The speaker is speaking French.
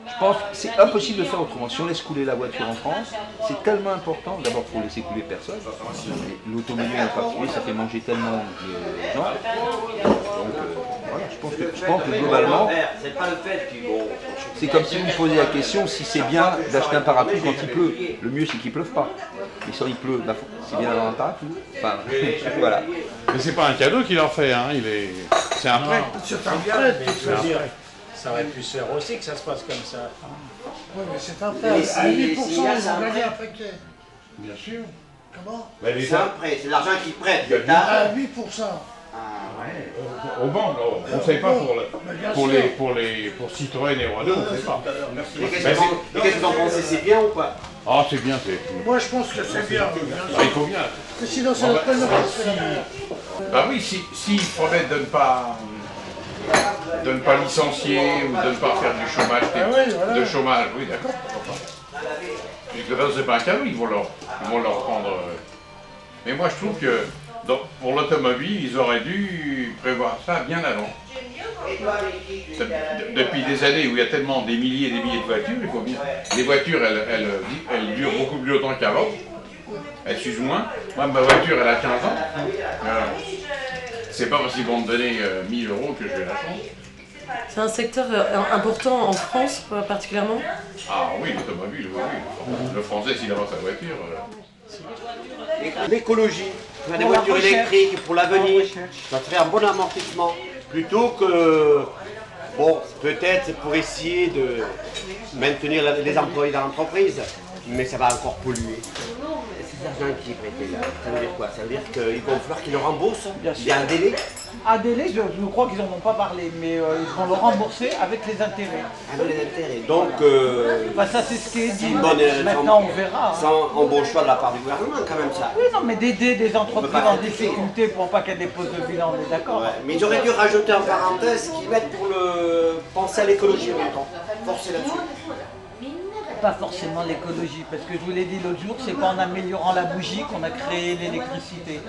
Je pense que c'est impossible de faire autrement. Si on laisse couler la voiture en France, c'est tellement important. D'abord, il faut laisser couler personne. L'automobile en particulier, ça fait manger tellement de gens. Donc, voilà, je pense que globalement, c'est pas le fait qu'ils vont. c'est comme si vous me posiez la question si c'est bien d'acheter un parapluie quand il pleut. Le mieux, c'est qu'il ne pleuve pas. Mais si il pleut, bah, c'est bien d'avoir un parapluie. Enfin, voilà. Mais c'est pas un cadeau qu'il leur fait, hein. C'est un prêt. C'est un prêt, Mais je veux dire, ça aurait pu se faire aussi que ça se passe comme ça. Oui, mais c'est un prêt. À 8%, ils ont gagné un paquet. Bien sûr. Comment? C'est un prêt, c'est l'argent qu'ils prêtent. À 8%. Aux banques, on ne sait pas pour Citroën et Renault, on ne sait pas. Et qu'est-ce que vous en pensez, c'est bien ou pas? Ah, c'est bien, c'est. Moi, je pense que c'est bien. Ah, il faut bien. Parce que sinon, c'est la peine de passer la Bah oui, s'il promet de ne pas licencier ou de ne pas faire du chômage, de chômage, oui, d'accord. Puisque là, c'est pas un cadeau, ils vont leur prendre. Mais moi, je trouve que pour l'automobile, ils auraient dû prévoir ça bien avant. Depuis des années où il y a tellement des milliers et des milliers de voitures, il faut bien. Les voitures, elles durent beaucoup plus longtemps qu'avant. Elles s'usent moins. Moi, ma voiture, elle a 15 ans. C'est pas parce qu'ils vont me donner 1000 € que je vais la changer. C'est un secteur important en France, particulièrement. Ah oui, l'automobile, oui. Le Français, s'il a sa voiture. L'écologie, faire des voitures électriques pour l'avenir, ça serait un bon amortissement. Plutôt que, bon, peut-être c'est pour essayer de maintenir les employés dans l'entreprise, mais ça va encore polluer. Ces argents qui est prêté là, ça veut dire quoi? Ça veut dire qu'il va falloir qu'ils le remboursent? Il y a un délai? Un délai, je crois qu'ils n'en ont pas parlé, mais ils vont le rembourser avec les intérêts. Avec les intérêts. Donc, bah, ça c'est ce qui est dit. bonne, Maintenant on verra. C'est un bon choix de la part du gouvernement quand même ça. Oui, non, mais d'aider des entreprises en difficulté pour pas qu'elles déposent de bilan, on est d'accord. Ouais, mais ils auraient dû rajouter en parenthèse qu'ils mettent pour penser à l'écologie en même temps. Forcer là-dessus. Pas forcément l'écologie, parce que je vous l'ai dit l'autre jour, c'est pas en améliorant la bougie qu'on a créé l'électricité.